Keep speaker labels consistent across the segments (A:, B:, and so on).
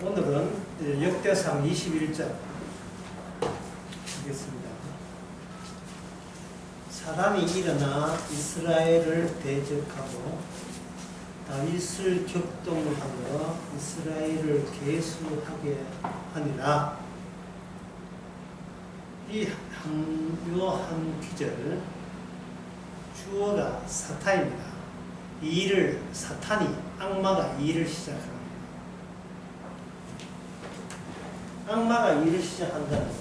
A: 오늘은 역대상 21장 하겠습니다. 사람이 일어나 이스라엘을 대적하고 다윗을 격동하여 이스라엘을 계수하게 하니라. 이 한 구절 주어가 사탄입니다. 이 일을 사탄이 악마가 이 일을 시작합니다. 악마가 일을 시작한다는 것.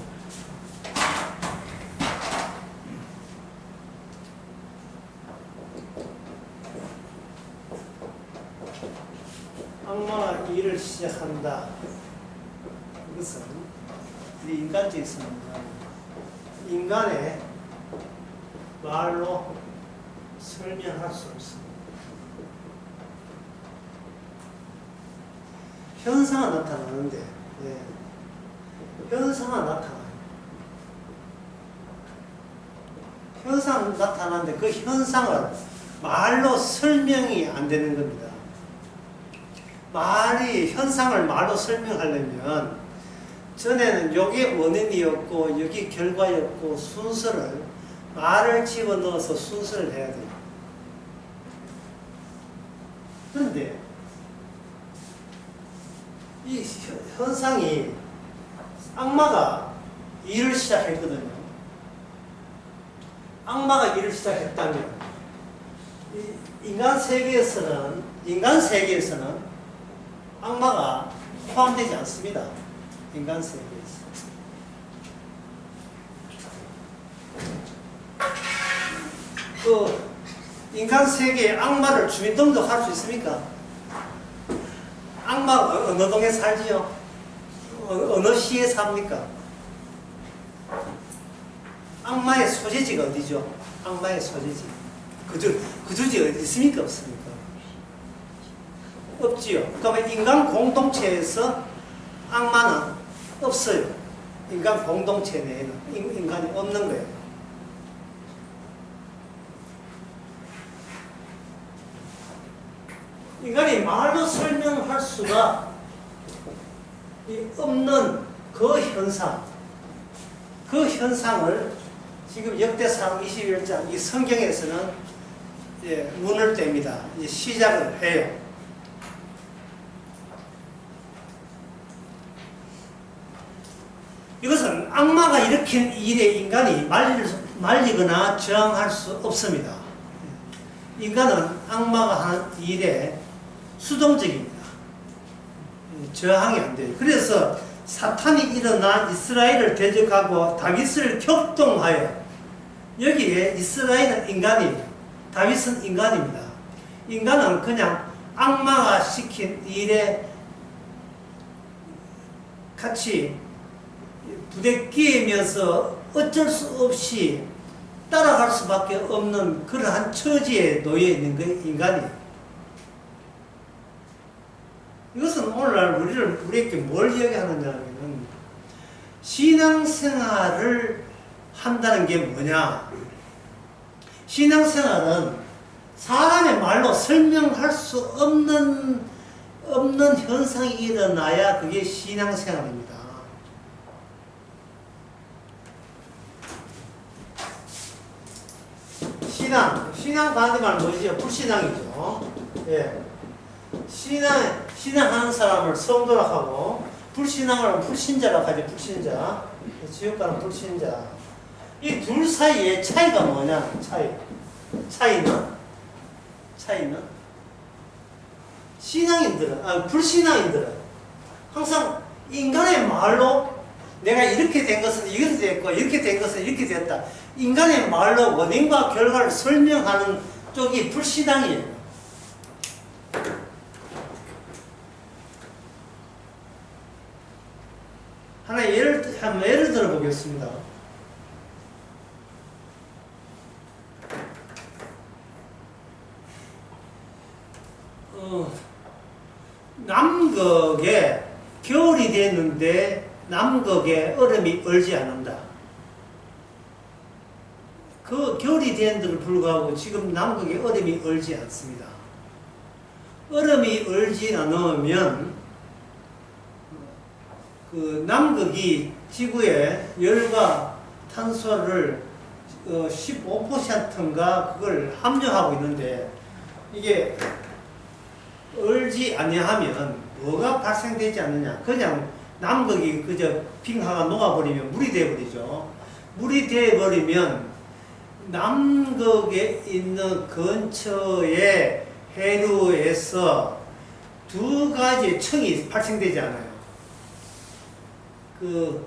A: 악마가 일을 시작한다. 이것은 우리 인간적인 인간의 말로 설명할 수 없습니다. 현상은 나타나는데, 현상은 나타나요. 현상은 나타나는데 그 현상을 말로 설명이 안 되는 겁니다. 현상을 말로 설명하려면 전에는 여기 원인이었고 여기 결과였고 순서를 말을 집어넣어서 순서를 해야 돼요. 그런데 이 현상이 악마가 일을 시작했거든요. 악마가 일을 시작했다면 인간 세계에서는 악마가 포함되지 않습니다. 인간 세계에서. 인간 세계에 악마를 주민 등록할 수 있습니까? 악마가 어느 동에 살지요? 어느 시에 삽니까? 악마의 소재지가 어디죠? 악마의 소재지. 그주지 어디 있습니까? 없습니까? 없지요. 그러면 인간 공동체에서 악마는 없어요. 인간 공동체 내에는 인간이 없는 거예요. 인간이 말로 설명할 수가 없는 그 현상을 지금 역대상 21장 이 성경에서는 문을 뗍니다. 시작을 해요. 이것은 악마가 일으킨 일에 인간이 말리거나 저항할 수 없습니다. 인간은 악마가 하는 일에 수동적입니다. 저항이 안 돼요. 그래서 사탄이 일어나 이스라엘을 대적하고 다윗을 격동하여, 여기에 이스라엘은 인간이에요. 다윗은 인간입니다. 인간은 그냥 악마가 시킨 일에 같이 부대끼면서 어쩔 수 없이 따라갈 수밖에 없는 그러한 처지에 놓여 있는 게 인간이에요. 이것은 오늘날 우리에게 뭘 이야기하느냐면, 신앙생활을 한다는 게 뭐냐? 신앙생활은 사람의 말로 설명할 수 없는 현상이 일어나야 그게 신앙생활입니다. 신앙 다른 말 뭐지요? 불신앙이죠. 신앙하는 사람을 성도라고 하고, 불신앙을 하면 불신자라고 하죠. 불신자. 지옥가는 불신자. 이 둘 사이의 차이가 뭐냐? 차이는 불신앙인들은 항상 인간의 말로 내가 이렇게 된 것은 이렇게 됐고, 이렇게 된 것은 이렇게 됐다. 인간의 말로 원인과 결과를 설명하는 쪽이 불신앙이에요. 한번 예를 들어 보겠습니다. 남극에 겨울이 됐는데 남극에 얼음이 얼지 않는다. 그 겨울이 됐는데도 불구하고 지금 남극에 얼음이 얼지 않습니다. 얼음이 얼지 않으면 그 남극이 지구에 열과 탄소를 15%인가 그걸 함유하고 있는데 이게 얼지 아니하면 뭐가 발생되지 않느냐. 그냥 남극이 그저 빙하가 녹아버리면 물이 되어버리죠. 물이 되어버리면 남극에 있는 근처의 해류에서 두 가지의 청이 발생되지 않아요. 그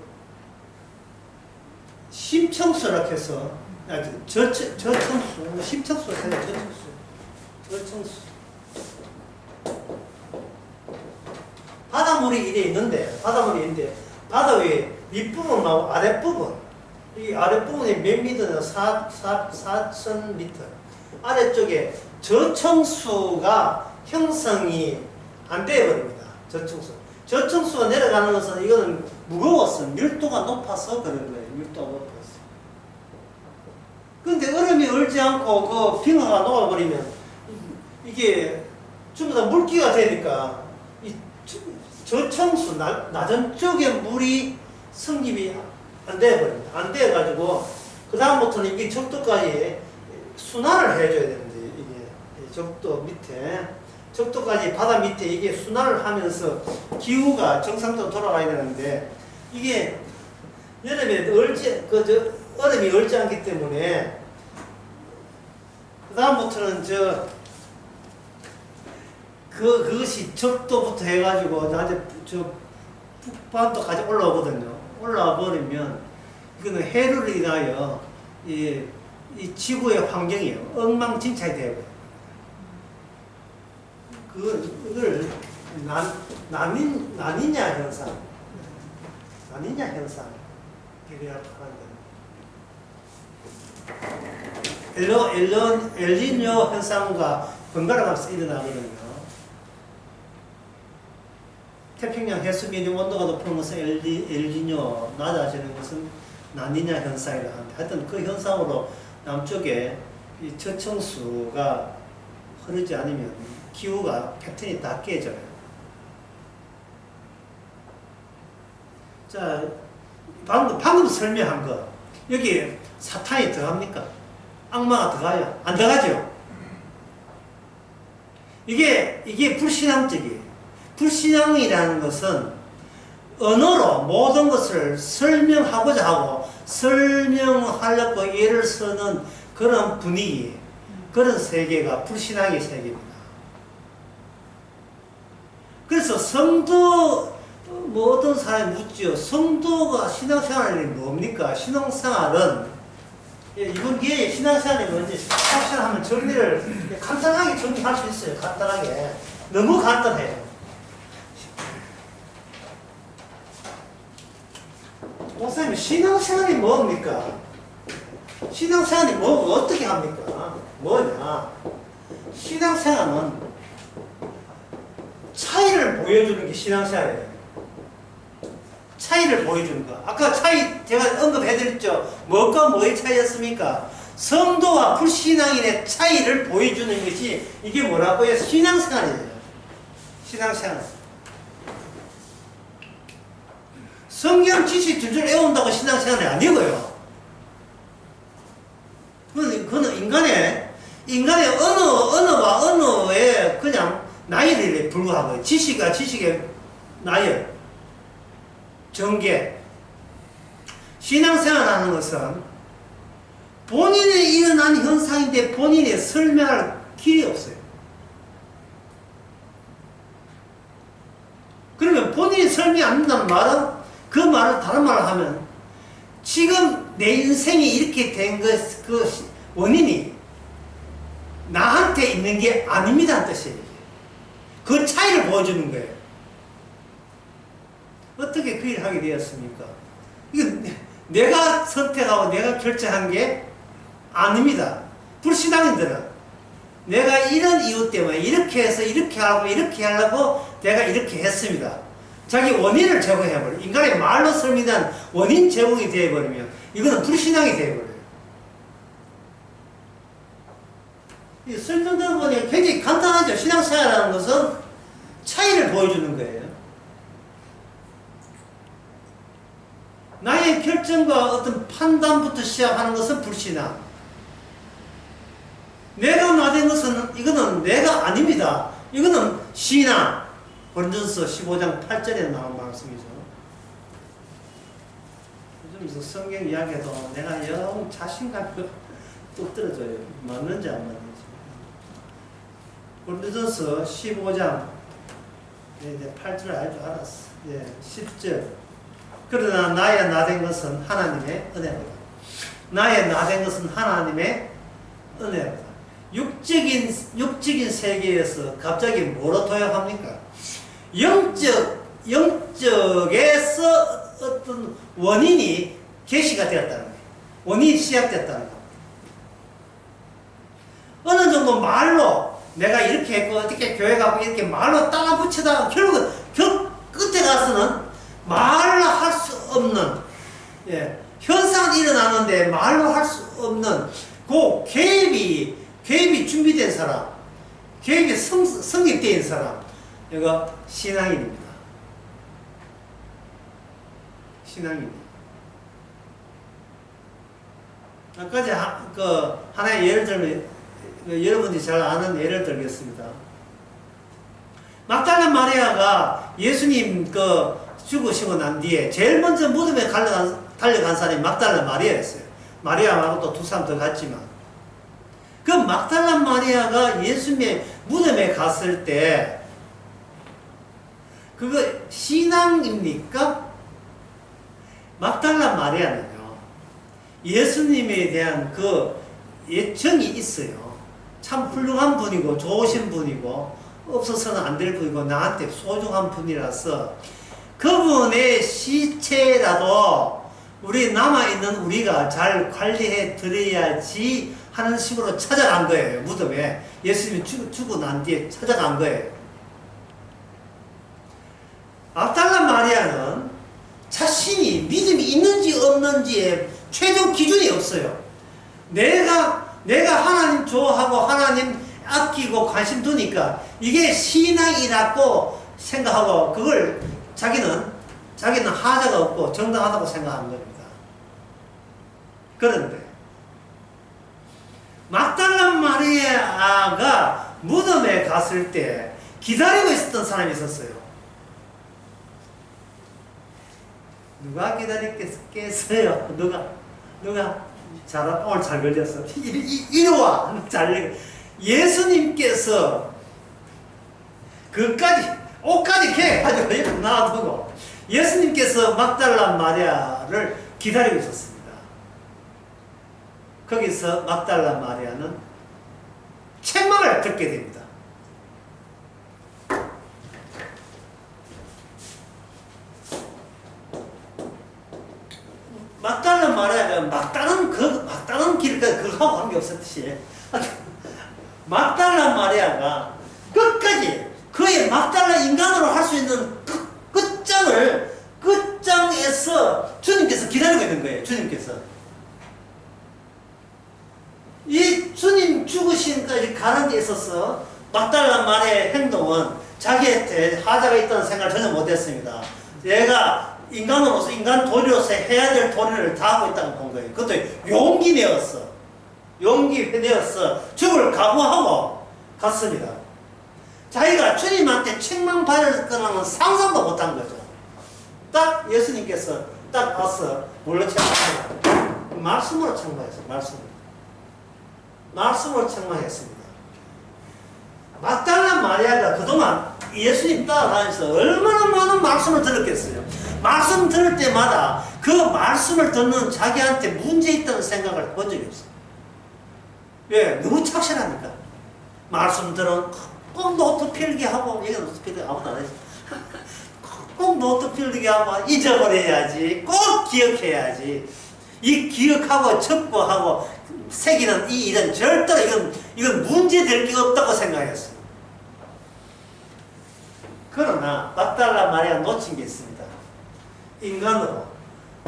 A: 심청수라고 해서 저청수, 심청수가 아니라 저청수. 바닷물이 이래 있는데, 바다 위에 윗부분하고 아랫부분, 이 아랫부분이 몇 미터냐? 4,000m. 아래쪽에 저청수가 형성이 안 되어버립니다. 저청수가 내려가는 것은 이거는 무거워서, 밀도가 높아서 그런 거예요. 밀도가 높아서. 근데 얼음이 얼지 않고 그 빙하가 녹아버리면 이게 전부 다 물기가 되니까 이 저청수, 낮은 쪽에 물이 성립이 안 되어버립니다. 안 되어가지고 그 다음부터는 이게 적도까지 순환을 해줘야 되는데 이게 적도 밑에 적도까지 바다 밑에 이게 순환을 하면서 기후가 정상적으로 돌아가야 되는데 이게 여름에 얼음이 얼지 않기 때문에 그 다음부터는 그것이 적도부터 해가지고 나한테 북반도까지 올라오거든요. 올라와 버리면 이거는 해류를 인하여 이 지구의 환경이에요. 엉망진창이 되고 그걸 나니냐 현상, 그래야 하는 엘니뇨 현상과 번갈아가면서 일어나거든요. 태평양 해수면의 온도가 높은 것은 엘니뇨, 낮아지는 것은 나니냐 현상이라고 하는데 하여튼 그 현상으로 남쪽에 이 저청수가 흐르지 않으면 기후가 패턴이 다 깨져요. 자, 방금 설명한 거 여기 사탄이 들어갑니까? 악마가 들어가요? 안 들어가죠? 이게 불신앙적이에요. 불신앙이라는 것은 언어로 모든 것을 설명하고자 하고 설명하려고 예를 쓰는 그런 분위기, 그런 세계가 불신앙의 세계입니다. 그래서 성도, 어떤 사람이 묻죠. 성도가 신앙생활이 뭡니까? 신앙생활은, 이번 기회에 신앙생활이 뭔지 확실하면 정리를, 간단하게 정리할 수 있어요. 간단하게. 너무 간단해요. 목사님, 신앙생활이 뭡니까? 신앙생활이 어떻게 합니까? 뭐냐? 신앙생활은 차이를 보여주는 게 신앙생활이에요. 차이를 보여주는 거. 아까 차이 제가 언급해드렸죠. 뭐가 뭐의 차이였습니까? 성도와 불신앙인의 차이를 보여주는 것이 이게 뭐라고요? 신앙생활이에요. 신앙생활. 성경 지식 줄줄 외운다고 신앙생활이 아니고요. 그거는 인간의 언어와 언어의 그냥 나열에 불과하고요. 지식과 지식의 나열, 전개. 신앙생활하는 것은 본인이 일어난 현상인데 본인이 설명할 길이 없어요. 그러면 본인이 설명이 안 된다는 말은 그 말을 다른 말을 하면 지금 내 인생이 이렇게 된 그 원인이 나한테 있는 게 아닙니다는 뜻이에요. 그 차이를 보여주는 거예요. 어떻게 그 일을 하게 되었습니까? 이거 내가 선택하고 내가 결정한 게 아닙니다. 불신앙인들은 내가 이런 이유 때문에 이렇게 해서 이렇게 하고 이렇게 하려고 내가 이렇게 했습니다. 자기 원인을 제공해버려. 인간의 말로 설명한 원인 제공이 되어버리면 이거는 불신앙이 되어버려요. 이 설명 들어보니 굉장히 간단하죠. 신앙생활이라는 것은 차이를 보여주는 거예요. 결정과 어떤 판단부터 시작하는 것은 불신앙. 내가 나된 것은 이거는 내가 아닙니다. 이거는 신앙. 고린도전서 15장 8절에 나온 말씀이죠. 요즘 성경 이야기도 내가 영 자신감이 뚝 떨어져요. 맞는지 안 맞는지. 고린도전서 15장 8절 알 줄 알았어. 10절. 그러나 나의 나된 것은 하나님의 은혜로다. 나의 나된 것은 하나님의 은혜로다. 육적인 세계에서 갑자기 뭐로 도약합니까? 영적에서 어떤 원인이 계시가 되었다는 거예요. 원인이 시작됐다는 거예요. 어느 정도 말로 내가 이렇게 했고 어떻게 교회 가고 이렇게 말로 따라 붙이다가 결국은 끝에 가서는 말로 할 수 없는 현상이 일어나는데 말로 할 수 없는 그 계획이 준비된 사람, 계획이 성립된 사람, 이거 신앙인입니다. 신앙입니다. 아까 하나의 예를 들면 여러분이 잘 아는 예를 들겠습니다. 막달라 마리아가 예수님 죽으시고 난 뒤에 제일 먼저 무덤에 달려간 사람이 막달라 마리아였어요. 마리아 말고 또 두 사람 더 갔지만 그 막달라 마리아가 예수님의 무덤에 갔을 때 그거 신앙입니까? 막달라 마리아는요 예수님에 대한 그 예정이 있어요. 참 훌륭한 분이고 좋으신 분이고 없어서는 안 될 분이고 나한테 소중한 분이라서 그분의 시체라도 우리 남아있는 우리가 잘 관리해 드려야지 하는 식으로 찾아간 거예요. 무덤에 예수님이 죽고 난 뒤에 찾아간 거예요. 막달라 마리아는 자신이 믿음이 있는지 없는지에 최종 기준이 없어요. 내가 하나님 좋아하고 하나님 아끼고 관심 두니까 이게 신앙이라고 생각하고 그걸 자기는 하자가 없고 정당하다고 생각하는 겁니다. 그런데 막달라 마리아가 무덤에 갔을 때 기다리고 있었던 사람이 있었어요. 누가 기다렸겠어요? 누가? 오늘 잘 걸렸어. 이리 와! 예수님께서 옷까지 개가지고 이렇게 놔두고 예수님께서 막달라 마리아를 기다리고 있었습니다. 거기서 막달라 마리아는 책망을 듣게 됩니다. 막달라 마리아가 막다른 길까지 그거하고 관계없었듯이 막달라 마리아가 끝까지 그의 막달라 인간으로 할 수 있는 끝장에서 주님께서 기다리고 있는 거예요. 주님께서 이 주님 죽으신까지 가는 데 있어서 막달라 마리아의 행동은 자기한테 하자가 있다는 생각을 전혀 못했습니다. 얘가 인간으로서 인간 도리로서 해야 될 도리를 다 하고 있다고 본 거예요. 그것도 용기 내었어. 죽을 각오하고 갔습니다. 자기가 주님한테 책망받을 거라는 상상도 못한 거죠. 딱 예수님께서 딱 와서 뭘로 책망했어요? 말씀으로 책망했어요. 말씀으로 책망했습니다. 막달라 마리아가 그동안 예수님 따라다니면서 얼마나 많은 말씀을 들었겠어요. 말씀 들을 때마다 그 말씀을 듣는 자기한테 문제 있다는 생각을 본 적이 없어요. 왜? 너무 착실하니까. 말씀 들은 꼭 노트 필기 하고, 이게 노트 필기 아무도 안 했어. 꼭 노트 필기 하고, 잊어버려야지. 꼭 기억해야지. 이 기억하고 적고하고 새기는 이 일은 절대로 이건 문제 될 게 없다고 생각했어요. 그러나 막달라 마리아 놓친 게 있습니다. 인간으로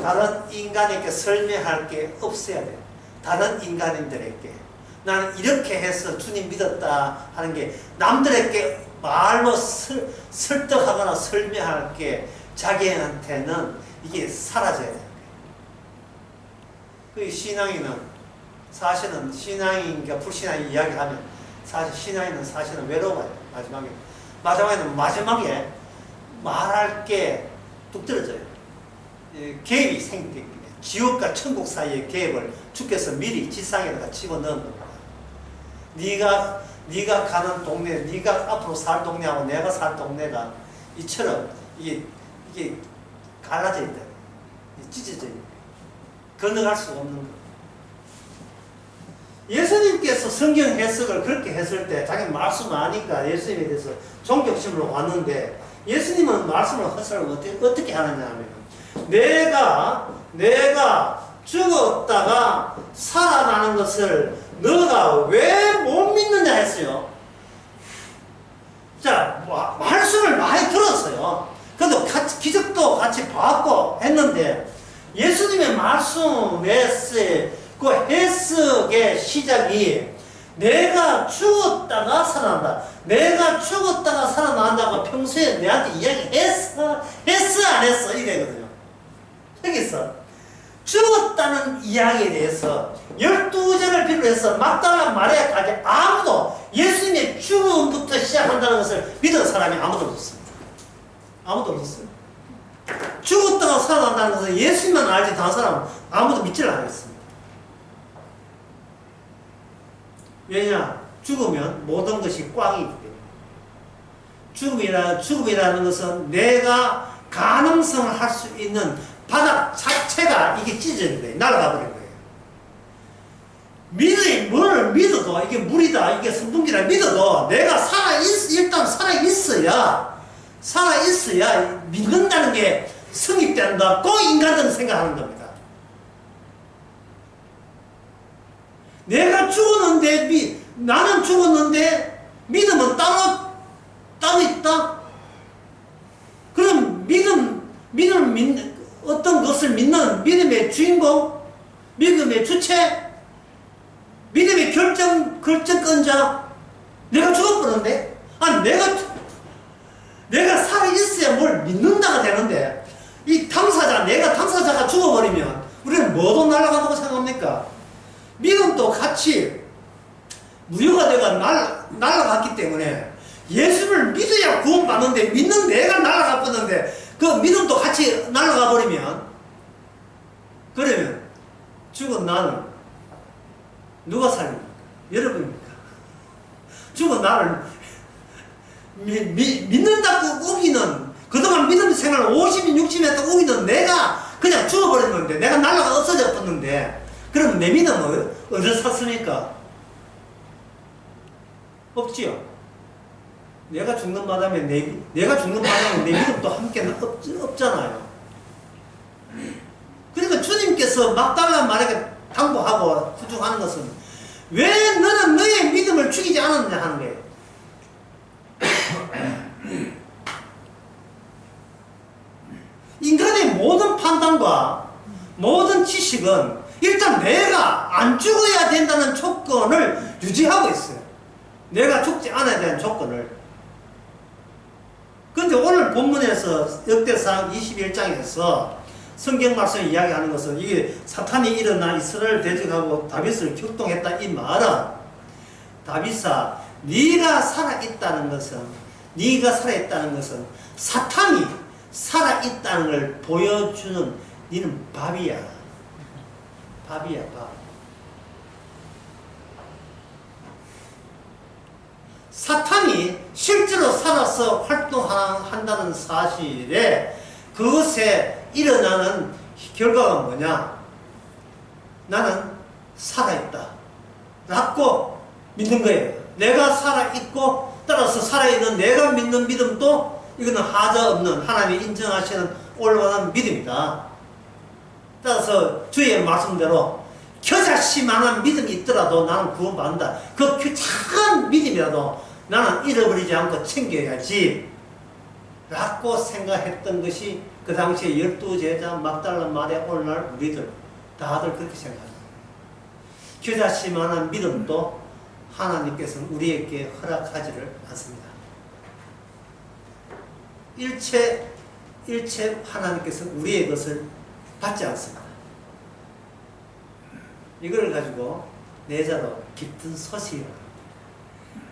A: 다른 인간에게 설명할 게 없어야 돼요. 다른 인간인들에게 나는 이렇게 해서 주님 믿었다 하는 게 남들에게 말로 설득하거나 설명할 게 자기한테는 이게 사라져야 돼요. 그 신앙인은 사실은 신앙인과 불신앙이 이야기하면 사실 신앙인은 사실은 외로워요. 마지막에 말할 게 뚝 떨어져요. 갭이 생기기 때문에 지옥과 천국 사이의 갭을 주께서 미리 지상에다가 집어넣은 겁니다. 네가 가는 동네, 네가 앞으로 살 동네하고 내가 살 동네가 이처럼 이게 갈라져 있다. 찢어져 있다. 건너갈 수가 없는 거. 예수님께서 성경 해석을 그렇게 했을 때 자기 말씀 아니까 예수님에 대해서 존경심으로 왔는데 예수님은 말씀을 해석을 어떻게 하느냐 하면 내가 죽었다가 살아나는 것을 너가 왜 못 믿느냐 했어요. 자, 말씀을 많이 들었어요. 그래도 기적도 같이 봤고 했는데 예수님의 말씀의 그 해석의 시작이 내가 죽었다가 살아난다. 내가 죽었다가 살아난다고 평소에 내한테 이야기했어? 안 했어? 이래거든요. 여기서 죽었다는 이야기에 대해서 12절을 비롯해서 막달라 마리아까지 아무도 예수님의 죽음부터 시작한다는 것을 믿은 사람이 아무도 없었습니다. 아무도 없었어요. 죽었다가 살아난다는 것을 예수님만 알지 다른 사람은 아무도 믿지를 않았습니다. 왜냐? 죽으면 모든 것이 꽝이기 때문에. 죽음이라는 것은 내가 가능성을 할 수 있는 바닥 자체가 이게 찢어진 거예요. 날아가 버린 거예요. 뭘 믿어도 이게 물이다, 이게 선분기다 믿어도 내가 일단 살아있어야 믿는다는 게 성립된다고 인간들은 생각하는 겁니다. 내가 죽었는데, 나는 죽었는데, 믿음은 따로 있다? 그럼 어떤 것을 믿는 믿음의 주인공, 믿음의 주체, 믿음의 결정권자, 내가 죽어버렸는데? 아니, 내가 살아있어야 뭘 믿는다가 되는데, 내가 당사자가 죽어버리면, 우리는 뭐도 날아간다고 생각합니까? 믿음도 같이 무효가 되가 날아갔기 때문에 예수를 믿어야 구원받는데 믿는 내가 날아가 버렸는데 그 믿음도 같이 날아가 버리면 그러면 죽은 나는 누가 살립니까? 여러분입니까? 죽은 나를 믿는다고 우기는 그동안 믿음 생활 50년 60년 했다 우기는 내가 그냥 죽어버렸는데 내가 날아가 없어져 버렸는데 그럼 내 믿음은 어디서 샀습니까? 없지요. 내가 죽는 바람에 내 믿음도 함께 없잖아요. 그러니까 주님께서 막달라 마리아에게 당부하고 부족하는 것은 왜 너는 너의 믿음을 죽이지 않았느냐 하는 거예요. 인간의 모든 판단과 모든 지식은 일단 내가 안 죽어야 된다는 조건을 유지하고 있어요. 내가 죽지 않아야 되는 조건을. 그런데 오늘 본문에서 역대상 21장에서 성경 말씀을 이야기하는 것은 이게 사탄이 일어나 이스라엘 대적하고 다윗을 격동했다 이 말은 다윗아 네가 살아있다는 것은 사탄이 살아있다는 걸 보여주는 너는 밥이야. 밥. 사탄이 실제로 살아서 활동한다는 사실에 그것에 일어나는 결과가 뭐냐? 나는 살아있다 라고 믿는 거예요. 내가 살아있고 따라서 살아있는 내가 믿는 믿음도 이거는 하자없는 하나님이 인정하시는 올바른 믿음이다. 따라서 주의 말씀대로 겨자씨만한 믿음이 있더라도 나는 구원받는다. 그 작은 믿음이라도 나는 잃어버리지 않고 챙겨야지 라고 생각했던 것이 그 당시에 12제자 막달라 마리아 오늘날 우리들 다들 그렇게 생각합니다. 겨자씨만한 믿음도 하나님께서는 우리에게 허락하지를 않습니다. 일체 하나님께서는 우리의 것을 받지 않습니다. 이걸 가지고 내자로 깊은 소식이라.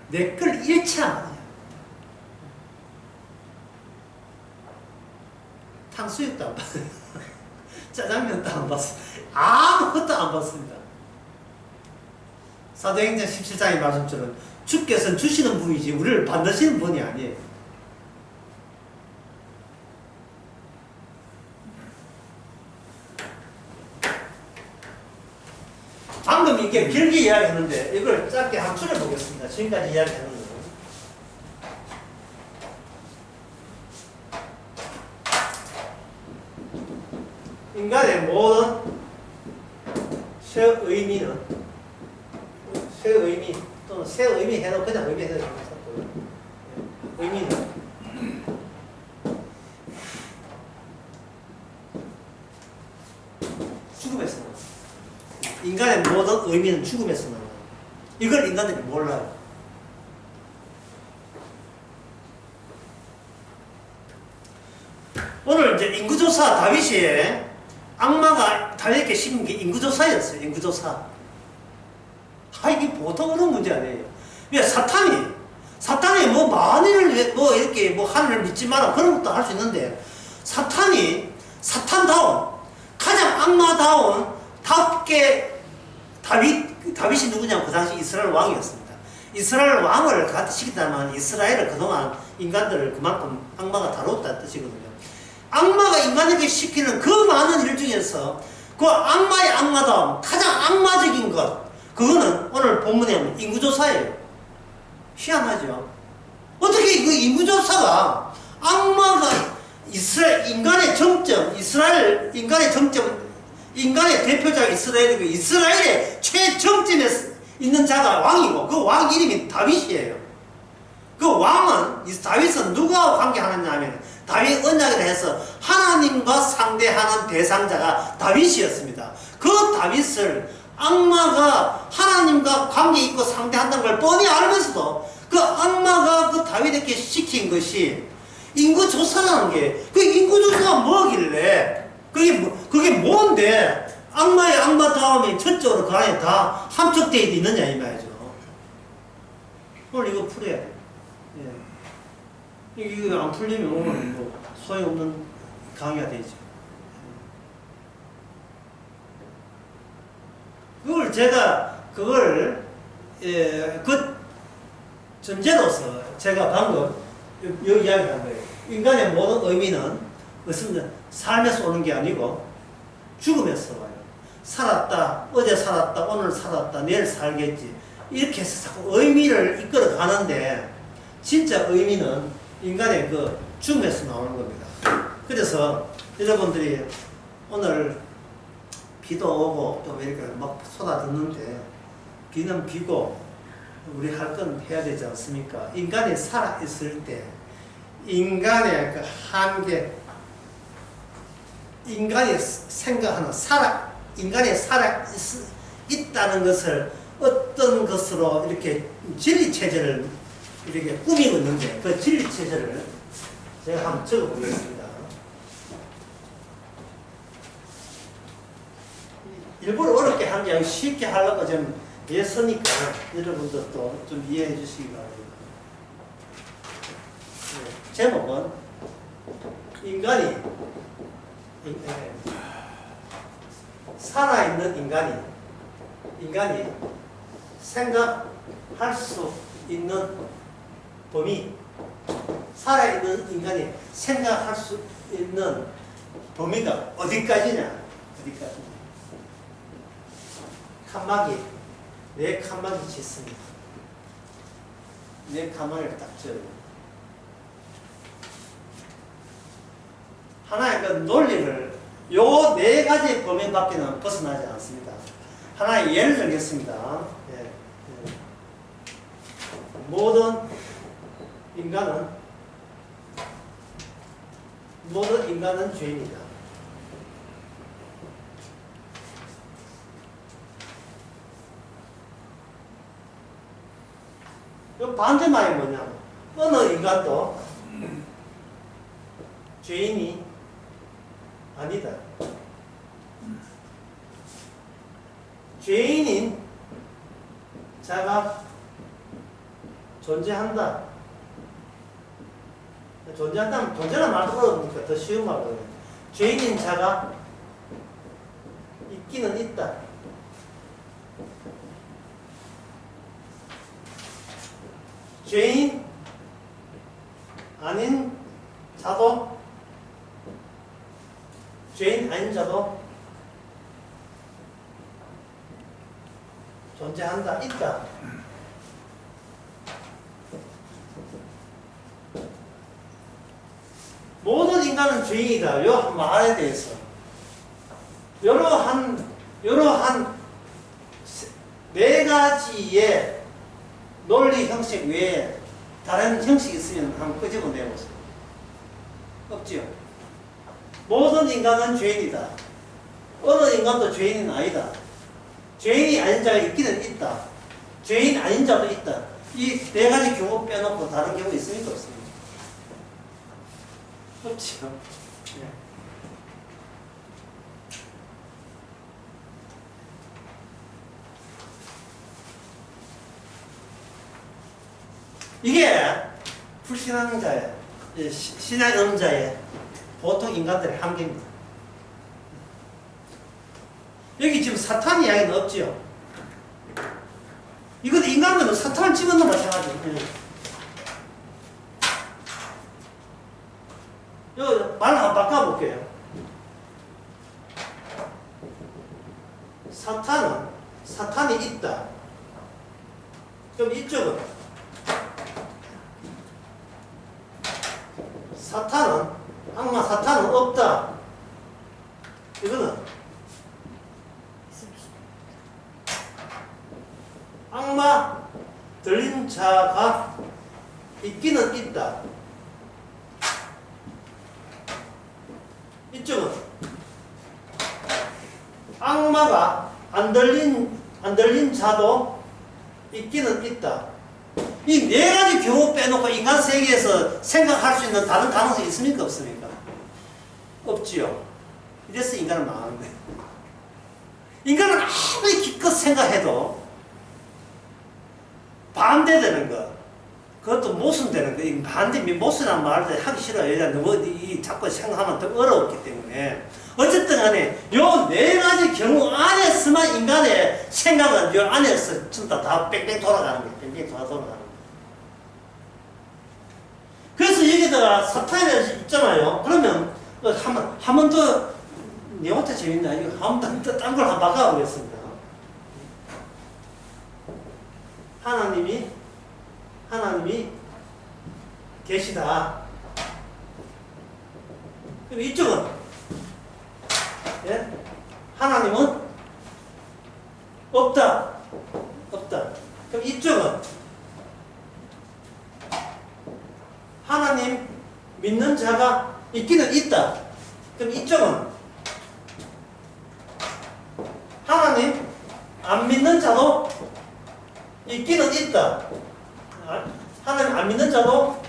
A: 내 걸 잃지 않아요. 탕수육도 안 봤어요. 짜장면도 안 봤어요. 아무것도 안 봤습니다. 사도행전 17장의 말씀처럼 주께서는 주시는 분이지 우리를 받으시는 분이 아니에요. 방금 이게 길게 이야기했는데 이걸 짧게 함축해 보겠습니다. 지금까지 이야기했는 거. 인간의 모든 새 의미는 새 의미 또는 새 의미 해도 그냥 의미 해도 괜찮고요. 의미는 죽음에서 나와요. 인간의 모든 의미는 죽음에서 나와요. 이걸 인간들이 몰라요. 오늘 이제 인구조사 다윗이 악마가 다윗에게 시킨 게 인구조사였어요. 인구조사. 이게 보통 어려운 문제 아니에요. 왜 사탄이 뭐 만일 뭐 이렇게 뭐 하늘을 믿지 마라 그런 것도 할 수 있는데 사탄다운 가장 악마다운 답게 다윗이 누구냐면 그 당시 이스라엘 왕이었습니다. 이스라엘 왕을 시킨다면 이스라엘을 그동안 인간들을 그만큼 악마가 다뤘다는 뜻이거든요. 악마가 인간에게 시키는 그 많은 일 중에서 그 악마의 악마다움 가장 악마적인 것 그거는 오늘 본문에 보면 인구조사예요. 희한하죠. 어떻게 그 인구조사가 악마가 인간의 정점 인간의 대표자가 이스라엘이고 이스라엘의 최정점에 있는 자가 왕이고 그 왕 이름이 다윗이에요. 그 왕은 다윗은 누구하고 관계하느냐 하면 다윗 언약이라 해서 하나님과 상대하는 대상자가 다윗이었습니다. 그 다윗을 악마가 하나님과 관계 있고 상대한다는 걸 뻔히 알면서도 그 악마가 그 다윗에게 시킨 것이 인구조사라는 게 그 인구조사가 뭐길래 그게 뭔데 악마의 악마 다음에 전적으로 그 안에 다 함축되어 있느냐 이 말이죠. 오늘 이거 풀어야 돼. 예. 이거 안 풀리면 오늘 뭐 소용없는 강의가 되죠. 그 전제로서 제가 방금 여기 이야기한 거예요. 인간의 모든 의미는 무슨 삶에서 오는 게 아니고 죽음에서 와요. 살았다, 어제 살았다, 오늘 살았다, 내일 살겠지. 이렇게 해서 자꾸 의미를 이끌어 가는데 진짜 의미는 인간의 그 죽음에서 나오는 겁니다. 그래서 여러분들이 오늘 비도 오고 또 이렇게 막 쏟아듣는데 비는 비고 우리 할 건 해야 되지 않습니까? 인간이 살아있을 때 인간의 그 한계 인간이 생각하는 인간이 살아있다는 것을 어떤 것으로 이렇게 진리체제를 이렇게 꾸미고 있는데 그 진리체제를 제가 한번 적어보겠습니다. 일부러 어렵게 한 게 아니고 쉽게 하려고 좀 애쓰니까 여러분들도 좀 이해해 주시기 바랍니다. 제목은 인간이 살아있는 인간이 생각할 수 있는 범위 살아있는 인간이 생각할 수 있는 범위가 어디까지냐 내 칸막이 짓습니다. 내 칸막이를 딱 져요. 하나의 그 논리를 요 네 가지 범위 밖에는 벗어나지 않습니다. 하나의 예를 들겠습니다. 모든 인간은 죄인이다. 이 반대말이 뭐냐면 어느 인간도 죄인이 아니다. 죄인인 자가 존재한다. 존재한다면 존재라는 말도 어려우니까 더 쉬운 말로 죄인인 자가 있기는 있다. 죄인 아닌 자도 죄인 아닌 자도 존재한다. 있다. 모든 인간은 죄인이다. 요 말에 대해서 이러한 네 가지의 논리 형식 외에 다른 형식이 있으면 한번 끄집어내보세요. 없지요? 모든 인간은 죄인이다. 어느 인간도 죄인은 아니다. 죄인이 아닌 자가 있기는 있다. 죄인 아닌 자도 있다. 이 네 가지 경우 빼놓고 다른 경우 있습니까? 없습니까? 없지요. 네. 이게 불신앙자의 신앙 음자의 보통 인간들의 한계입니다. 여기 지금 사탄 이야기는 없지요. 이것도 인간들은 사탄을 집어넣어 마찬가지예요. 이거 말 한번 바꿔볼게요. 사탄이 있다. 그럼 이쪽은 악마 사탄은 없다. 이거는 악마 들린 자가 있기는 있다. 이쪽은 악마가 안 들린 자도 있기는 있다. 이 네 가지 경우 빼놓고 인간 세계에서 생각할 수 있는 다른 가능성이 있습니까? 없습니까? 없지요. 이래서 인간은 망하는데. 인간은 아무리 기껏 생각해도 반대되는 거, 그것도 모순되는 거, 모순이라는 말을 하기 싫어요. 너무 자꾸 생각하면 더 어렵기 때문에. 어쨌든 간에 요 네 가지 경우 안에서만 인간의 생각은 요 안에서 전부 다 뺑뺑 돌아가는 거예요. 뺑뺑 돌아가는 거예요. 그래서 여기다가 사탄이 있잖아요. 그러면 한 번 더, 내 혼자 재밌나? 이거 한 번 더 딴 걸 한번 바꿔보겠습니다. 하나님이 계시다. 그럼 이쪽은, 예? 하나님은 없다. 그럼 이쪽은 하나님 믿는 자가 있기는 있다. 그럼 이쪽은 하나님 안 믿는 자도 있기는 있다. 하나님 안 믿는 자도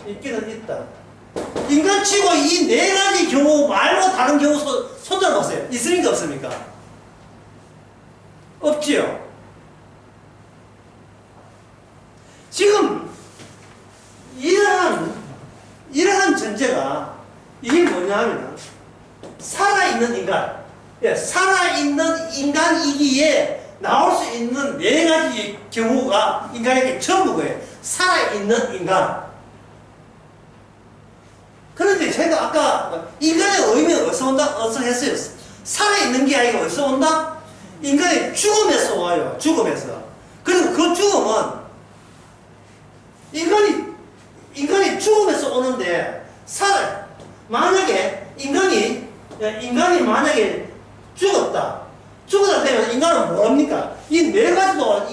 A: 있기는 있다. 인간치고 이 네 가지 경우 말고 다른 경우 손들어 보세요. 있습니까? 없습니까? 없지요. 지금 이러한 전제가 이게 뭐냐 하면 살아있는 인간, 살아있는 인간이기에 나올 수 있는 네 가지 경우가 인간에게 전부고요. 살아있는 인간. 그런데 제가 아까 인간의 의미는 어디서 온다? 어디서 했어요? 살아있는 게 아니고 어디서 온다? 인간의 죽음에서 와요. 죽음에서. 그리고 그 죽음은 인간이 죽음에서 오는데 만약에 인간이 만약에 죽었다 되면 인간은 뭐합니까? 이 네 가지도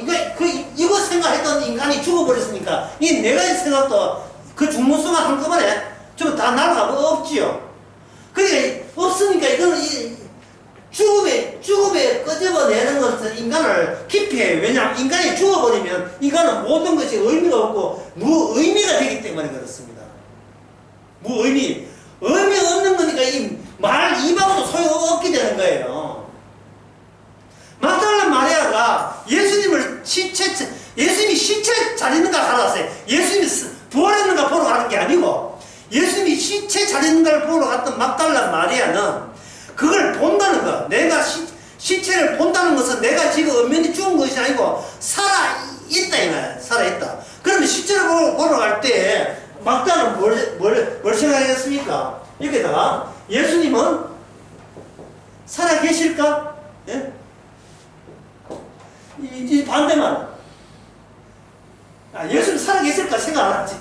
A: 이거 생각했던 인간이 죽어버렸으니까 이 네 가지 생각도 그 죽는 순간 한꺼번에 좀 다 날아가고 없지요. 그러니까 없으니까 이거는 죽음에 끄집어내는 것은 인간을 기피해요. 왜냐하면 인간이 죽어버리면 인간은 모든 것이 의미가 없고 무의미가 되기 때문에 그렇습니다. 무의미. 의미 없는 거니까 입하고도 소용없게 되는 거예요. 차린다를 보러 갔던 막달라 마리아는 그걸 본다는 거. 내가 시체를 본다는 것은 내가 지금 엄연히 죽은 것이 아니고 살아있다 이 말이야. 살아있다. 그러면 시체를 보러 갈 때 막달라는 뭘 생각했습니까? 여기다가 예수님은 살아계실까? 예? 이 반대만. 예수님 살아계실까 생각 안 하지.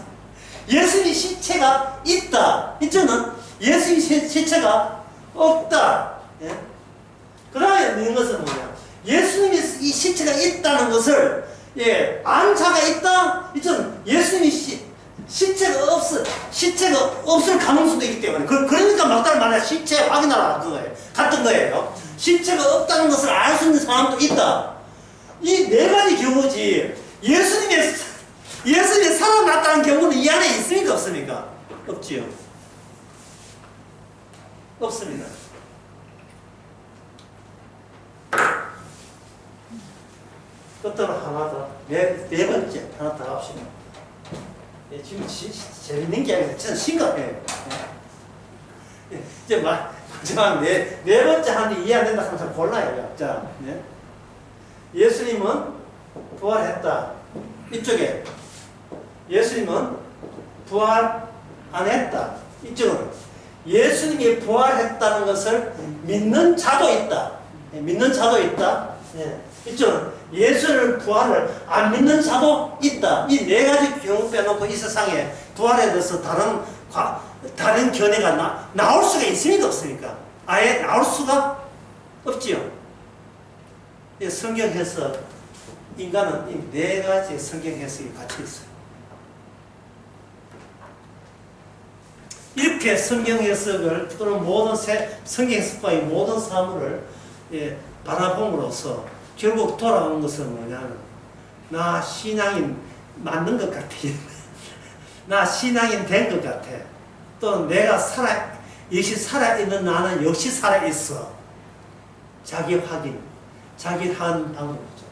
A: 예수님 시체가 있다. 이쪽은 예수님 시체가 없다. 예? 그 다음에 있는 것은 뭐냐? 예수님이 이 시체가 있다는 것을, 예, 안차가 있다? 이쪽은 예수님이 시체가 없을 가능성도 있기 때문에. 그러니까 막다른 말이야. 시체 확인하라. 그거예요. 같은 거예요. 시체가 없다는 것을 알 수 있는 사람도 있다. 이 네 가지 경우지, 예수님이 살아났다는 경우는 이 안에 있습니까? 없습니까? 없지요. 없습니다. 끝으로 하나 더. 네 번째. 하나 더 합시다. 예, 지금 재밌는 게 아니라 저는 심각해요. 예, 이제 마지막 네 번째 하는데 이해 안 된다 하면 골라요. 자, 예. 예수님은 부활했다. 이쪽에 예수님은 부활 안 했다. 이쪽은 예수님이 부활했다는 것을 믿는 자도 있다. 예, 믿는 자도 있다. 예. 이쪽은 예수를 부활을 안 믿는 자도 있다. 이 네 가지 경우 빼놓고 이 세상에 부활에 대해서 다른 견해가 나올 수가 있습니까? 없습니까? 아예 나올 수가 없지요. 성경 해석, 인간은 이 네 가지 성경 해석이 같이 있어요. 이렇게 성경 해석을 또는 모든 성경 해석과의 모든 사물을, 예, 바라봄으로써 결국 돌아오는 것은 뭐냐면, 나 신앙인 맞는 것 같아. 나 신앙인 된 것 같아. 또 내가 역시 살아있는 나는 역시 살아있어. 자기 확인, 자기 하는 방법이죠.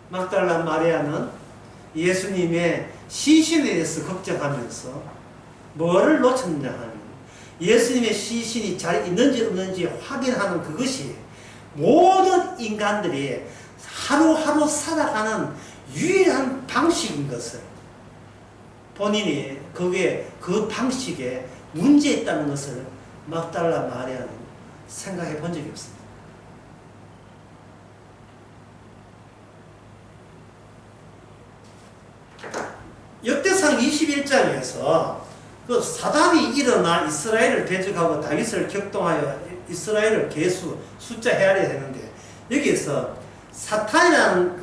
A: 막달라 마리아는 예수님의 시신에 대해서 걱정하면서 뭐를 놓쳤느냐 하면, 예수님의 시신이 잘 있는지 없는지 확인하는 그것이 모든 인간들이 하루하루 살아가는 유일한 방식인 것을, 본인이 그 방식에 문제 있다는 것을 막달라 마리아는 생각해 본 적이 없습니다. 역대상 21장에서 그 사단이 일어나 이스라엘을 대적하고 다윗을 격동하여 이스라엘을 숫자 헤아려야 되는데, 여기에서 사탄을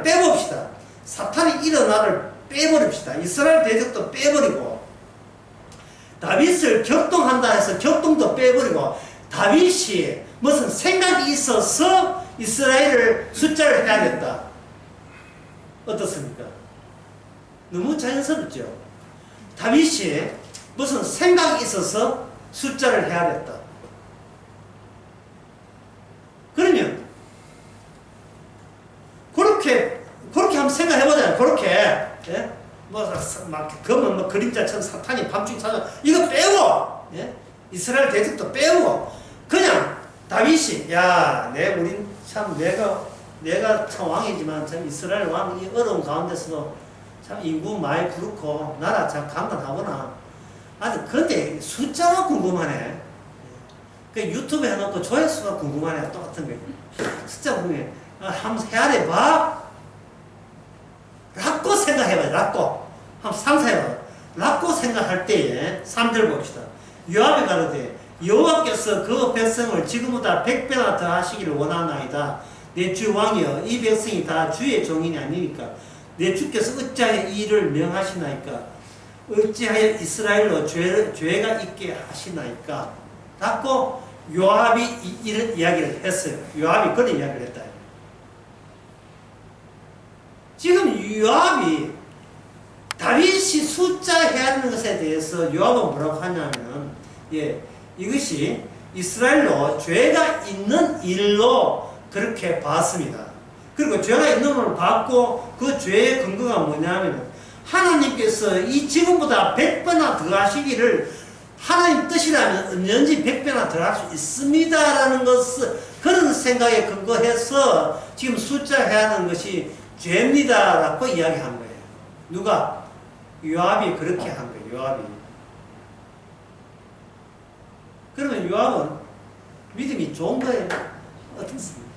A: 빼봅시다. 사탄이 일어나를 빼버립시다. 이스라엘 대적도 빼버리고, 다윗을 격동한다 해서 격동도 빼버리고, 다윗이 무슨 생각이 있어서 이스라엘을 숫자를 헤아렸다. 어떻습니까? 너무 자연스럽죠? 다윗이 무슨 생각이 있어서 숫자를 헤아렸다. 그러면 그렇게 한번 생각해보자. 그렇게, 예? 그러면 그림자처럼 사탄이 밤중에 찾아, 이거 빼고, 예? 이스라엘 대적도 빼고, 그냥 다윗이, 야, 내가 참 왕이지만 참 이스라엘 왕이 어려운 가운데서도 참 인구 많이 그렇고 나라 참 강건하구나. 그런데 숫자가 궁금하네. 그 유튜브에 해놓고 조회수가 궁금하네. 똑같은 거예요. 숫자 궁금해. 한번 헤아려봐. 라고 생각해봐. 라고. 한번 상상해봐. 라고 생각할 때에 3절 봅시다. 요압이 가로되 여호와께서 그 백성을 지금보다 100배나 더 하시기를 원하나이다. 내 주 왕이여, 이 백성이 다 주의 종인이 아니니까 내 주께서 어찌하여 이 일을 명하시나이까? 어찌하여 이스라엘로 죄가 있게 하시나이까? 라고 요압이 이런 이야기를 했어요. 요압이 그런 이야기를 했다. 지금 요압이 다윗이 숫자 헤아리는 것에 대해서 요압은 뭐라고 하냐면, 예, 이것이 이스라엘로 죄가 있는 일로 그렇게 봤습니다. 그리고 죄가 있는 걸 봤고, 그 죄의 근거가 뭐냐면 하나님께서 이 지금보다 100배나 더 하시기를 하나님 뜻이라면 언제든지 100배나 더 할 수 있습니다라는 것을 그런 생각에 근거해서 지금 숫자 해하는 것이 죄입니다라고 이야기한 거예요. 누가? 요압이 그렇게 한 거예요. 요압이. 그러면 요압은 믿음이 좋은 거예요? 어떻습니까?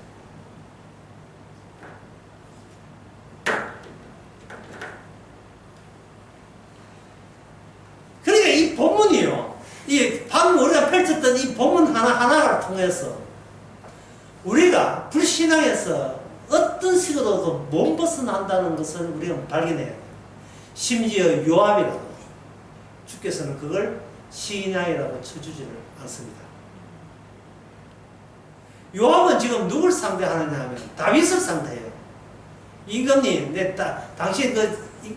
A: 그러니까 이 본문이요. 이 방금 우리가 펼쳤던 이 본문 하나하나를 통해서 우리가 불신앙에서 어떤 식으로도 못 벗어난다는 것을 우리가 발견해야 돼요. 심지어 요압이라도 주께서는 그걸 신앙이라고 쳐주지를 않습니다. 요압은 지금 누굴 상대하느냐 하면 다윗을 상대해요. 임금님, 당신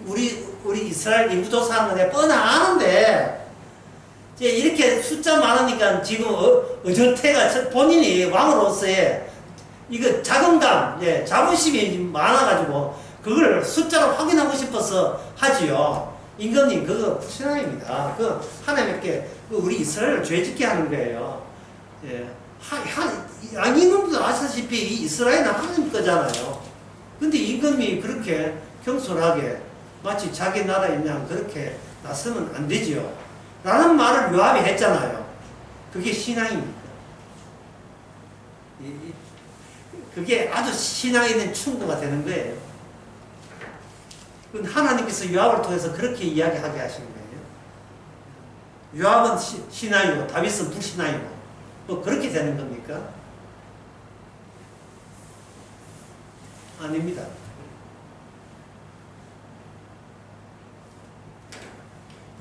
A: 우리 이스라엘 인구조사하는 거 내가 뻔히 아는데 이제 이렇게 숫자 많으니까 지금 어저태가 본인이 왕으로서의 이거 자존감, 자부심이 많아가지고 그걸 숫자로 확인하고 싶어서 하지요. 임금님 그거 불신앙입니다. 그 하나님께 우리 이스라엘을 죄짓게 하는 거예요. 임금도 아시다시피 이 이스라엘은 하나님 거잖아요. 근데 임금이 그렇게 경솔하게 마치 자기 나라인 양 그렇게 나서면 안 되지요. 라는 말을 요압이 했잖아요. 그게 신앙입니까? 그게 아주 신앙에 있는 충고가 되는 거예요. 하나님께서 요압을 통해서 그렇게 이야기하게 하신 거예요. 요압은 신앙이고 다윗은 불신앙이고 또 그렇게 되는 겁니까? 아닙니다.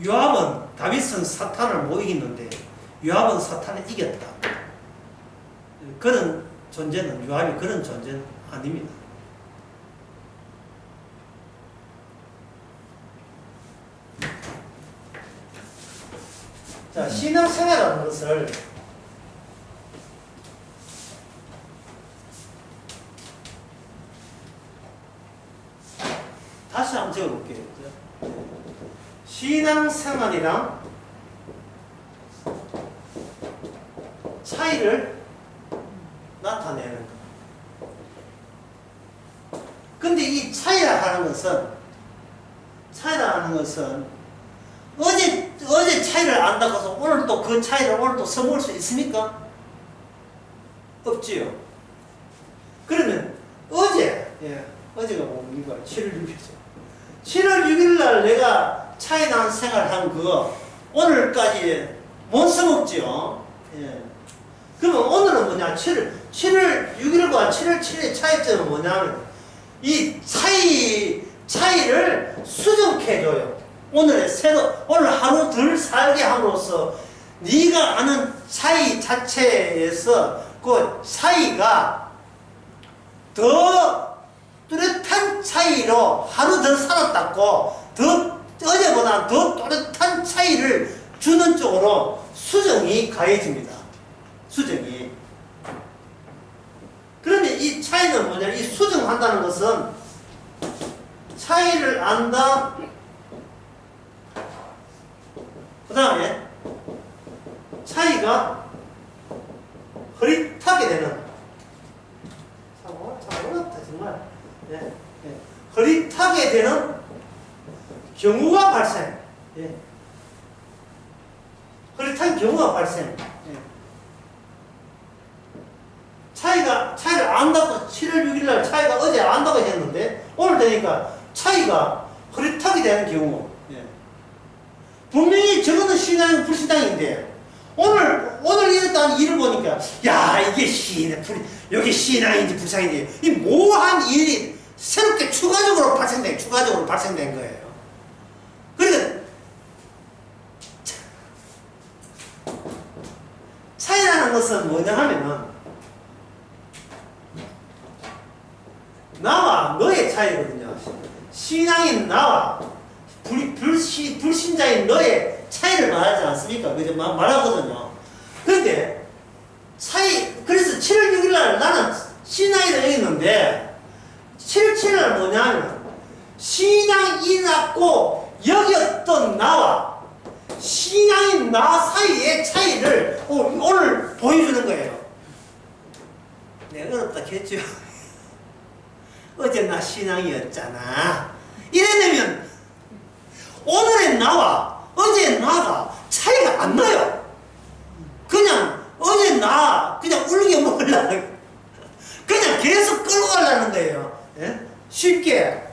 A: 요압은 다윗은 사탄을 못 이겼는데 요압은 사탄을 이겼다. 그런 존재는 요압이 그런 존재는 아닙니다. 자, 신앙생활이라는 것을 다시 한번 적어볼게요. 신앙생활이랑 차이를 나타내는 것. 근데 이 차이라 하는 것은 어제 차이를 안다고 해서 오늘 또 그 차이를 오늘 또 써먹을 수 있습니까? 없지요. 그러면 어제가 뭡니까? 7월 6일이죠. 7월 6일 날 내가 차이 나는 생활한 그거 오늘까지 못 써먹지요. 그러면 오늘은 뭐냐? 7월 6일과 7월 7일의 차이점은 뭐냐면 이 차이를 수정해줘요. 오늘 하루 덜 살게 함으로써 네가 아는 차이 자체에서 그 차이가 더 뚜렷한 차이로 하루 더 살았다고 어제보다 더 뚜렷한 차이를 주는 쪽으로 수정이 가해집니다. 수정이. 그러면 이 차이는 뭐냐? 이 수정한다는 것은 차이를 안다. 그 다음에 차이가 흐릿하게 되는. 참 어렵다 정말. 흐릿하게 되는 경우가 발생. 흐릿한 경우가 발생. 차이를 안다고 7월 6일날 차이가 어제 안다고 했는데 오늘 되니까 차이가 흐릿하게 되는 경우. 분명히 저거는 신앙이고 불신앙인데 오늘 일어난 일을 보니까 야 이게 여기 신앙인지 불신앙인지 이 모호한 일이 새롭게 추가적으로 발생된 거예요. 그러니까 차이라는 것은 뭐냐 하면은 나와 너의 차이거든요. 신앙인 나와 불신자인 너의 차이를 말하지 않습니까? 그죠? 말하거든요. 그런데 그래서 7월 6일 날 나는 신앙이라 여겼는데 7월 7일 날 뭐냐면 신앙이라고 여겼던 나와 신앙인 나 사이의 차이를 오늘 보여주는 거예요. 네, 어렵다 했죠. 어제 나 신앙이었잖아. 이래내면 오늘의 나와 어제의 나가 차이가 안 나요. 그냥 어제 나 그냥 울게 먹으려고 그냥 계속 끌고 가려는 거예요. 예? 쉽게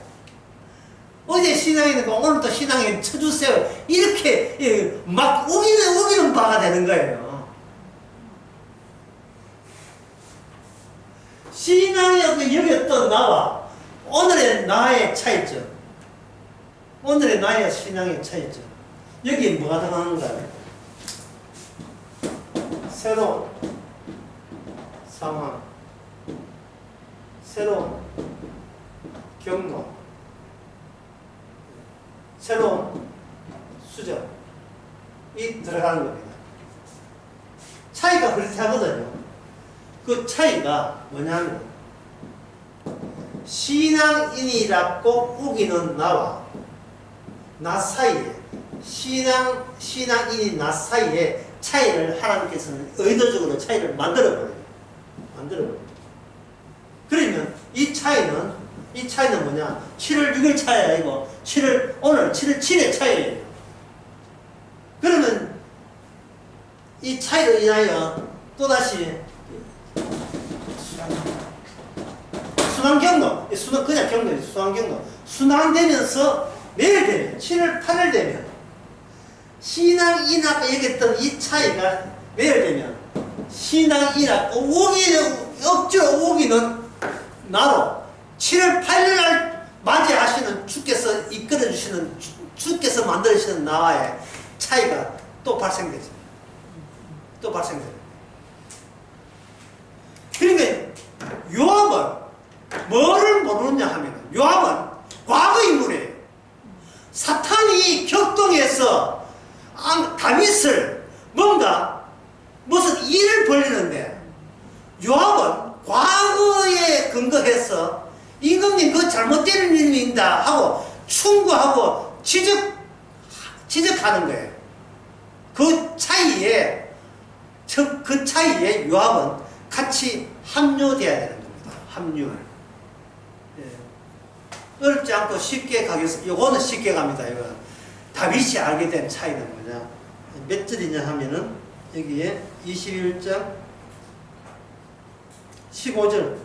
A: 어제 신앙이니까 오늘도 신앙에 쳐주세요. 이렇게 막 우기는 바가 되는 거예요. 신앙에 여겼던 나와 오늘의 나의 차이점, 오늘의 나의 신앙의 차이점, 여기에 뭐가 들어가는가요? 새로운 상황, 새로운 경로, 새로운 수정이 들어가는 겁니다. 차이가 그렇게 하거든요. 그 차이가 뭐냐면 신앙인이라고 우기는 나와 나 사이에 신앙인이 나 사이에 차이를 하나님께서는 의도적으로 차이를 만들어버려요. 그러면 이 차이는 뭐냐? 7월 6일 차이 아니고 오늘 7월 7일 차이예요. 그러면 이 차이로 인하여 또다시 순환경로, 그냥 경로예요. 순환경로. 순환되면서 내일 되면 7월 8일 되면 신앙인하고 얘기했던 이 차이가 내일 되면 신앙인하고 억지로 우기는 나로 7월 8일 날 맞이하시는 주께서 이끌어주시는 주께서 만들어주시는 나와의 차이가 또 발생되죠. 또 발생돼요. 그러니까 요압은 뭐를 모르느냐 하면 요압은 과거 인물이에요. 사탄이 격동해서 다윗을 무슨 일을 벌리는데 요압은 과거에 근거해서 임금님 그거 잘못된 일입니다 하고 충고하고 지적하는 거예요. 그 차이에 요압은 같이 합류돼야 되는 겁니다. 합류. 어렵지 않고 쉽게 가겠습니다. 요거는 쉽게 갑니다. 이거 다윗이 알게 된 차이는 뭐냐? 몇 절이냐 하면은 여기에 21장 15절.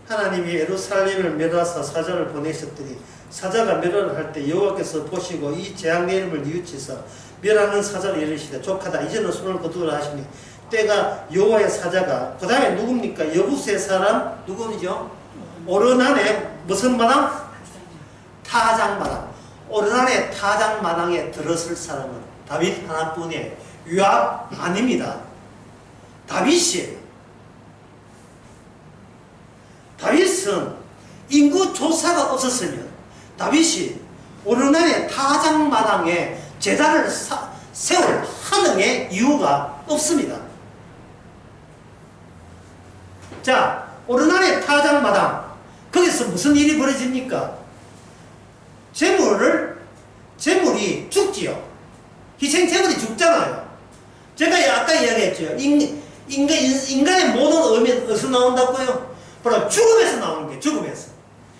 A: 하나님이 예루살렘을 멸하사 사자를 보내셨더니 사자가 멸을 할 때 여호와께서 보시고 이 재앙 내림을 뉘우치사 멸하는 사자를 이르시되 족하다 이제는 손을 거두라 하시니 때가 여호와의 사자가 그 다음에 누굽니까? 여부스의 사람 누구죠? 오르난의 무슨 마당? 타작마당. 오르난의 타작마당에 들어설 사람은 다윗 하나뿐이에요. 요압 아닙니다. 다윗이에요. 다윗은 인구 조사가 없었으면 다윗이 오르난의 타작마당에 제단을 세울 하능의 이유가 없습니다. 자, 오르난의 타작마당 거기서 무슨 일이 벌어집니까? 재물이 죽지요. 희생재물이 죽잖아요. 제가 아까 이야기했죠. 인간의 모든 의미는 어디서 나온다고요? 바로 죽음에서 나오는 게 죽음에서.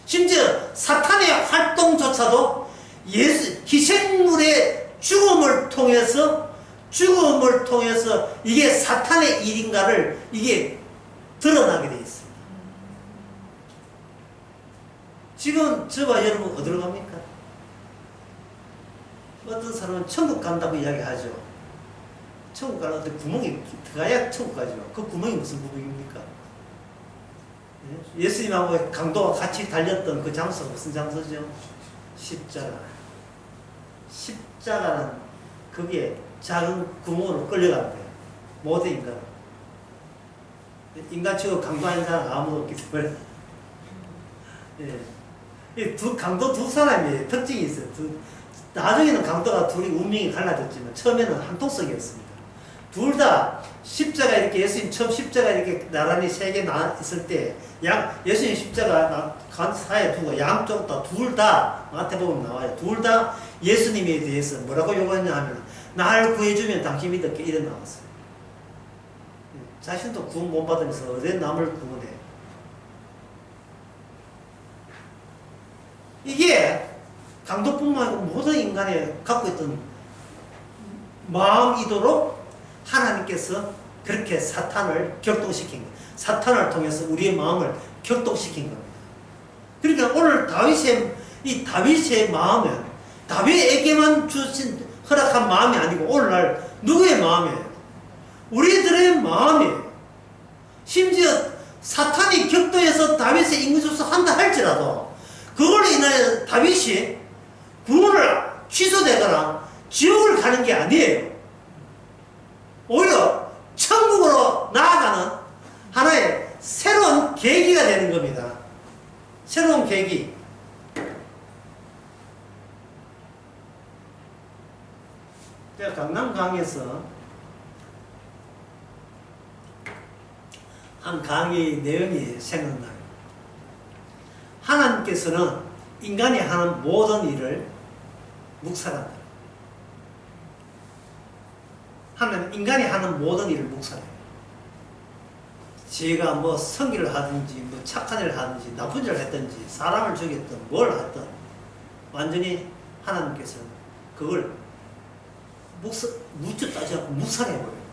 A: 심지어 사탄의 활동조차도 희생물의 죽음을 통해서 이게 사탄의 일인가를 이게 드러나게 되어 있습니다. 지금 저와 여러분 어디로 갑니까? 어떤 사람은 천국 간다고 이야기하죠. 천국 가는데 구멍이 들어가야 천국 가죠. 그 구멍이 무슨 구멍입니까? 예수님하고 강도가 같이 달렸던 그 장소가 무슨 장소죠? 십자가. 십자가는 그게 작은 구멍으로 끌려간대요. 모든 인간. 인간치고 강도하는 사람 아무도 없기 때문에. 강도 두 사람이 특징이 있어요. 나중에는 강도가 둘이 운명이 갈라졌지만 처음에는 한 통성이었습니다. 둘 다 십자가 이렇게 예수님 처음 십자가 이렇게 나란히 세 개 나 있을 때 예수님 십자가 간 사이에 두고 양쪽 다 둘 다 마태복음 나와요. 둘 다 예수님에 대해서 뭐라고 요구했냐 하면 날 구해주면 당신 믿을게 이래 나왔어요. 자신도 구원 못 받으면서 어디 남을 구원해. 이게 강도뿐만 아니고 모든 인간이 갖고 있던 마음이도록 하나님께서 그렇게 사탄을 격동시킨 거예요. 사탄을 통해서 우리의 마음을 격동시킨 겁니다. 그러니까 오늘 다윗의 마음은 다윗에게만 주신 허락한 마음이 아니고 오늘날 누구의 마음이에요? 우리들의 마음이에요. 심지어 사탄이 격도해서 다윗의 인구조사 한다 할지라도 그걸로 인하여 다윗이 구원을 취소되거나 지옥을 가는 게 아니에요. 오히려 천국으로 나아가는 하나의 새로운 계기가 되는 겁니다. 새로운 계기. 제가 강남강에서 한 강의 내용이 생각나요. 하나님께서는 인간이 하는 모든 일을 묵살한다. 하나님 인간이 하는 모든 일을 묵살해요. 지가 뭐 성기를 하든지 뭐 착한 일을 하든지 나쁜 일을 했든지 사람을 죽였든 뭘 하든 완전히 하나님께서는 그걸 묻지 따지지 않고 묵살해버려요.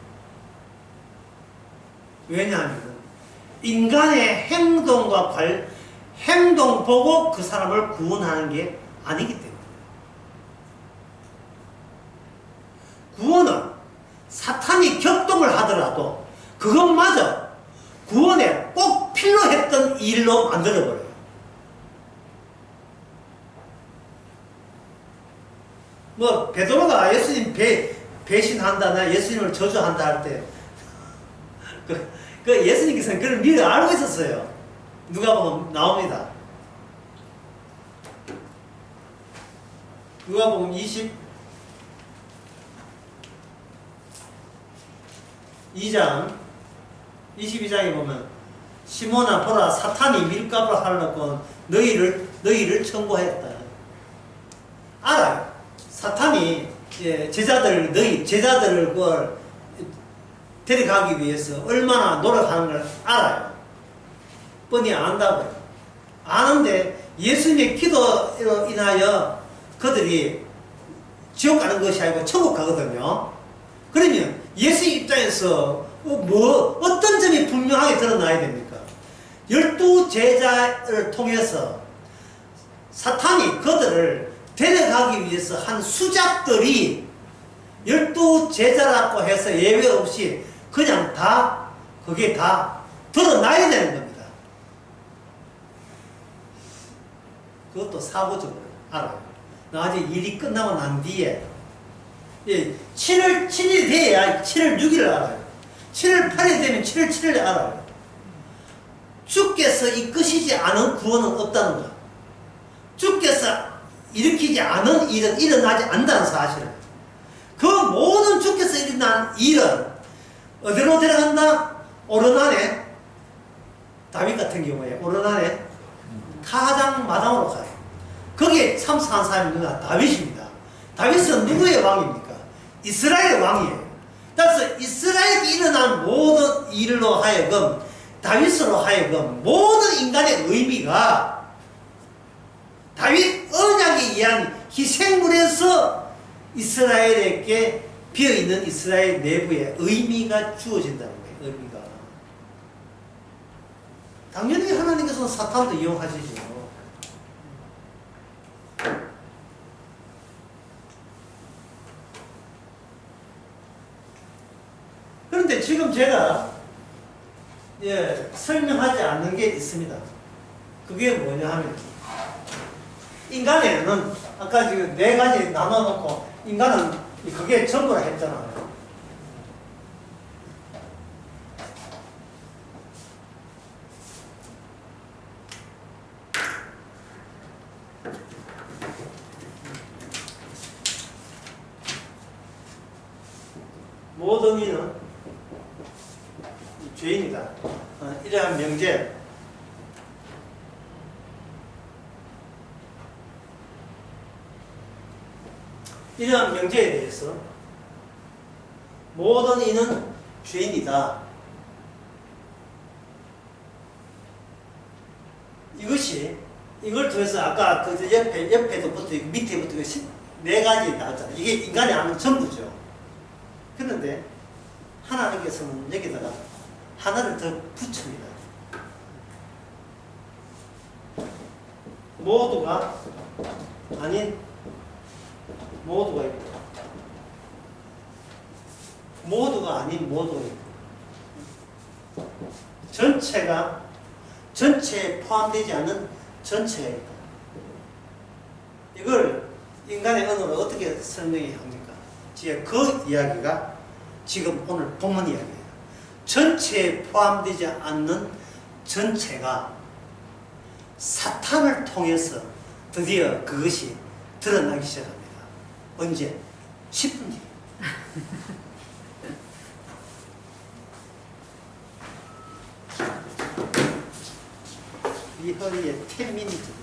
A: 왜냐하면 인간의 행동 보고 그 사람을 구원하는 게 아니기 때문에. 구원은 사탄이 격동을 하더라도 그것마저 구원에 꼭 필요했던 일로 만들어버려요. 뭐 베드로가 예수님 배신한다, 나 예수님을 저주한다 할 때 그 예수님께서는 그걸 미리 알고 있었어요. 누가복음 나옵니다. 누가복음 22장에 보면 시몬아 보라 사탄이 밀가루를 하려고 너희를 청구하였다. 알아요. 사탄이 제자들을 데려가기 위해서 얼마나 노력하는 걸 알아요. 뻔히 안다고요. 아는데 예수님의 기도로 인하여 그들이 지옥 가는 것이 아니고 천국 가거든요. 그러면 예수 입장에서 어떤 점이 분명하게 드러나야 됩니까? 12제자를 통해서 사탄이 그들을 데려가기 위해서 한 수작들이 12제자라고 해서 예외 없이 그냥 그게 다 드러나야 되는 겁니다. 그것도 사고적으로 알아요. 나중에 일이 끝나고 난 뒤에 7일이 돼야 7월 6일을 알아요. 7월 8일이 되면 7월 7일을 알아요. 주께서 이끄시지 않은 구원은 없다는 것. 주께서 일으키지 않은 일은 일어나지 않는다는 사실을. 그 모든 주께서 일어난 일은 어디로 데려간다? 오르난에 다윗 같은 경우에 오르난에 타작마당으로 가요. 거기에 참석한 사람이 누가? 다윗입니다. 다윗은 누구의 왕입니까? 이스라엘의 왕이에요. 따라서 이스라엘에 일어난 모든 일로 하여금 다윗으로 하여금 모든 인간의 의미가 다윗 언약에 의한 희생물에서 이스라엘에게 비어있는 이스라엘 내부에 의미가 주어진다는 거예요. 의미가. 당연히 하나님께서는 사탄도 이용하시죠. 그런데 지금 제가 설명하지 않는 게 있습니다. 그게 뭐냐 하면 인간에는 아까 지금 4가지 나눠놓고 인간은 그게 전부라 했잖아요. 모든 이는 죄인이다. 이러한 명제. 이러한 명제에 대해서 모든 이는 죄인이다. 이걸 통해서 아까 그 옆에도 붙어 있고 밑에 붙어 있고 네 가지 나왔잖아요. 이게 인간이 아는 전부죠. 그런데 하나님께서는 여기다가 하나를 더 붙입니다. 모두가 아닌 모두가 있고, 모두가 아닌 모두가 있고, 전체에 포함되지 않은 전체가 있다. 이걸 인간의 언어로 어떻게 설명해야 합니까? 그 이야기가 지금 오늘 본문 이야기예요. 전체에 포함되지 않는 전체가 사탄을 통해서 드디어 그것이 드러나기 시작합니다. 언제? 10분 뒤에. 이 허리에 10 미니트.